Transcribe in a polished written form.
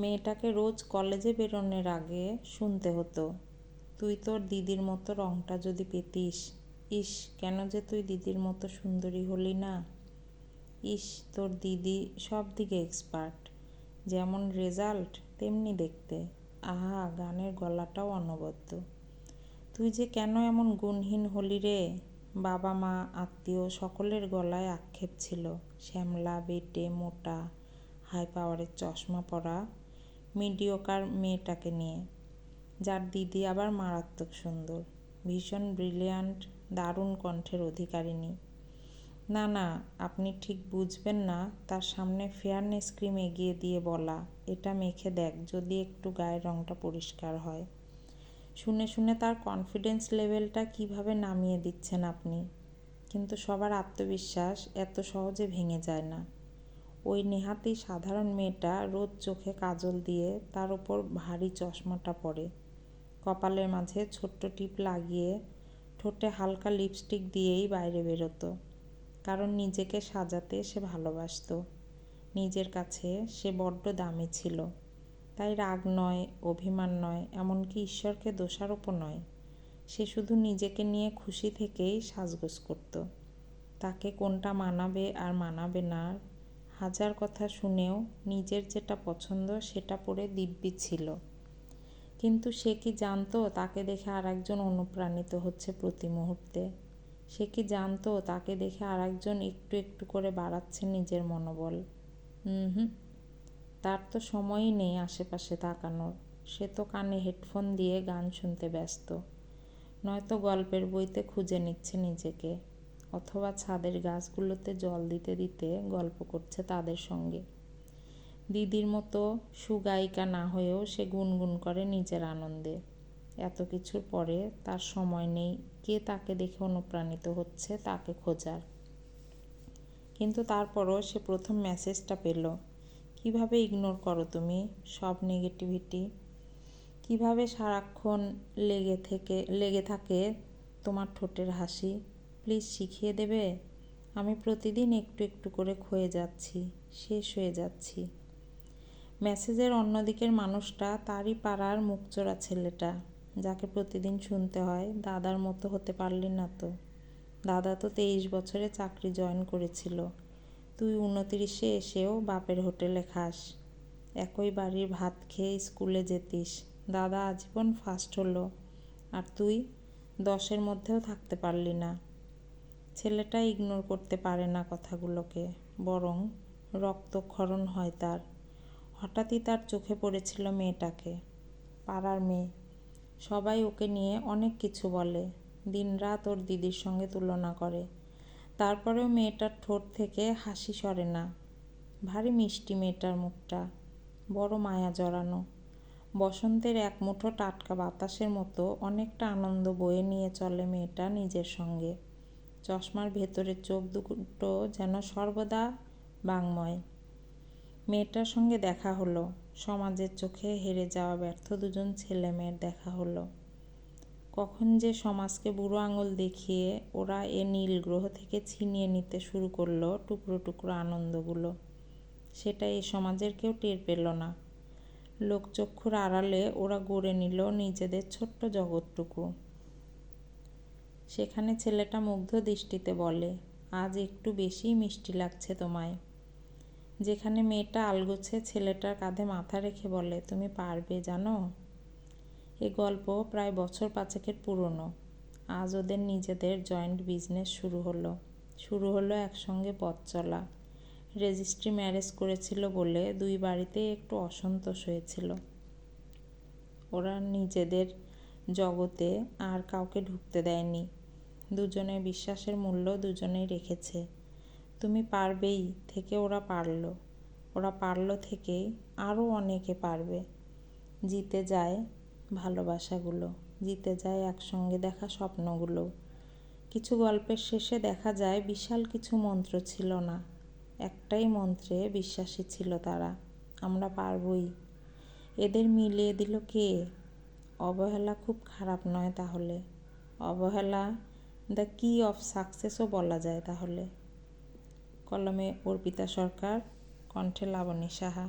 মেয়েটাকে রোজ কলেজে বেরোনোর আগে শুনতে হতো, তুই তোর দিদির মতো রংটা যদি পেতিস। ইস, কেন যে তুই দিদির মতো সুন্দরী হলি না। ইস, তোর দিদি সব দিকে এক্সপার্ট, যেমন রেজাল্ট তেমনি দেখতে। আহা, গানের গলাটাও অনবদ্য। তুই যে কেন এমন গুণহীন হলি রে। বাবা মা আত্মীয় সকলের গলায় আক্ষেপ ছিল শ্যামলা, বেটে, মোটা, হাই পাওয়ারের চশমা পরা মিডিওকার মেয়েটাকে নিয়ে, যার দিদি আবার মারাত্মক সুন্দর, ভীষণ ব্রিলিয়ান্ট, দারুণ কণ্ঠের অধিকারিণী। না না, আপনি ঠিক বুঝবেন না। তার সামনে ফেয়ারনেস ক্রিম এগিয়ে দিয়ে বলা, এটা মেখে দেখ যদি একটু গায়ের রঙটা পরিষ্কার হয়। শুনে শুনে তার কনফিডেন্স লেভেলটা কিভাবে নামিয়ে দিচ্ছেন আপনি। কিন্তু সবার আত্মবিশ্বাস এত সহজে ভেঙে যায় না। ওই নেহাতি সাধারণ মেয়েটা রোজ চোখে কাজল দিয়ে তার ওপর ভারী চশমাটা পরে, কপালের মাঝে ছোট্ট টিপ লাগিয়ে, ঠোঁটে হালকা লিপস্টিক দিয়েই বাইরে বেরোতো। কারণ নিজেকে সাজাতে সে ভালোবাসত। নিজের কাছে সে বড্ড দামি ছিল। তাই রাগ নয়, অভিমান নয়, এমনকি ঈশ্বরকে দোষারোপও নয়। সে শুধু নিজেকে নিয়ে খুশি থেকেই সাজগোজ করত। তাকে কোনটা মানাবে আর মানাবে না হাজার কথা শুনেও নিজের যেটা পছন্দ সেটা পরে দিব্যি ছিল। কিন্তু সে কি জানতো তাকে দেখে আর একজন অনুপ্রাণিত হচ্ছে প্রতি মুহূর্তে? সে কি জানতো তাকে দেখে আর একজন একটু একটু করে বাড়াচ্ছে নিজের মনোবল? তার তো সময়ই নেই আশেপাশে তাকানোর। সে তো কানে হেডফোন দিয়ে গান শুনতে ব্যস্ত, নয়তো গল্পের বইতে খুঁজে নিচ্ছে নিজেকে, অথবা ছাদের গাছগুলোতে জল দিতে দিতে গল্প করছে তাদের সঙ্গে। দিদির মতো সুগায়িকা না হয়েও সে গুনগুন করে নিজের আনন্দে। এত কিছুর পরে তার সময় নেই কে তাকে দেখে অনুপ্রাণিত হচ্ছে তাকে খোঁজার। কিন্তু তারপরও সে প্রথম মেসেজটা পেল। কিভাবে ইগনোর করো তুমি সব নেগেটিভিটি? কিভাবে সারাক্ষণ লেগে থাকে তোমার ঠোঁটের হাসি? প্লিজ শিখিয়ে দেবে। আমি প্রতিদিন একটু একটু করে ক্ষয়ে যাচ্ছি, শেষ হয়ে যাচ্ছি। মেসেজের অন্যদিকের মানুষটা তারই পাড়ার মুখচোরা ছেলেটা, যাকে প্রতিদিন শুনতে হয়, দাদার মতো হতে পারলি না তো। দাদা তো 23 বছরে চাকরি জয়েন করেছিল, তুই 29-এ এসেও বাপের হোটেলে খাস। একই বাড়ির ভাত খেয়ে স্কুলে যেতিস। দাদা আজীবন ফার্স্ট হলো, আর তুই 10-এর মধ্যেও থাকতে পারলি না। ছেলেটা ইগনোর করতে পারে না কথাগুলোকে, বরং রক্তক্ষরণ হয় তার। হঠাৎই তার চোখে পড়েছিল মেয়েটাকে, পাড়ার মেয়ে। সবাই ওকে নিয়ে অনেক কিছু বলে, দিনরাত ওর দিদির সঙ্গে তুলনা করে। তারপরেও মেয়েটার ঠোঁট থেকে হাসি সরে না। ভারী মিষ্টি মেয়েটার মুখটা, বড় মায়া জড়ানো। বসন্তের এক মুঠো টাটকা বাতাসের মতো অনেকটা আনন্দ বয়ে নিয়ে চলে মেয়েটা নিজের সঙ্গে। চশমার ভেতরের চোখ দুটো যেন সর্বদা বাংময়। মেয়েটার সঙ্গে দেখা হলো, সমাজের চোখে হেরে যাওয়া ব্যর্থ দুজন ছেলে মেয়ের দেখা হলো। কখন যে সমাজকে বুড়ো আঙুল দেখিয়ে ওরা এ নীল গ্রহ থেকে ছিনিয়ে নিতে শুরু করলো টুকরো টুকরো আনন্দগুলো, সেটা এই সমাজের কেউ টের পেল না। লোকচক্ষুর আড়ালে ওরা গড়ে নিল নিজেদের ছোট্ট জগৎটুকু। সেখানে ছেলেটা মুগ্ধ দৃষ্টিতে বলে, আজ একটু বেশিই মিষ্টি লাগছে তোমায়। যেখানে মেয়েটা আলগোছে ছেলেটার কাঁধে মাথা রেখে বলে, তুমি পারবে জানো। এ গল্প প্রায় বছর 5-এর পুরনো। আজ ওদের নিজেদের জয়েন্ট বিজনেস শুরু হলো একসঙ্গে পথ চলা। রেজিস্ট্রি ম্যারেজ করেছিল বলে দুই বাড়িতেই একটু অসন্তোষ হয়েছিল। ওরা নিজেদের জগতে আর কাউকে ঢুকতে দেয়নি। দুজনের বিশ্বাসের মূল্য দুজনেই রেখেছে। তুমি পারবেই থেকে ওরা পারল থেকেই আরও অনেকে পারবে। জিতে যায় ভালোবাসাগুলো, জিতে যায় একসঙ্গে দেখা স্বপ্নগুলো। কিছু গল্পের শেষে দেখা যায় বিশাল কিছু মন্ত্র ছিল না, একটাই মন্ত্রে বিশ্বাসী ছিল তারা, আমরা পারবই। এদের মিলিয়ে দিল কে? অবহেলা খুব খারাপ নয় তাহলে? অবহেলা দ্য কি অফ সাকসেসও বলা যায় তাহলে। কলমে অর্পিতা সরকার, কণ্ঠে লাবণী সাহা।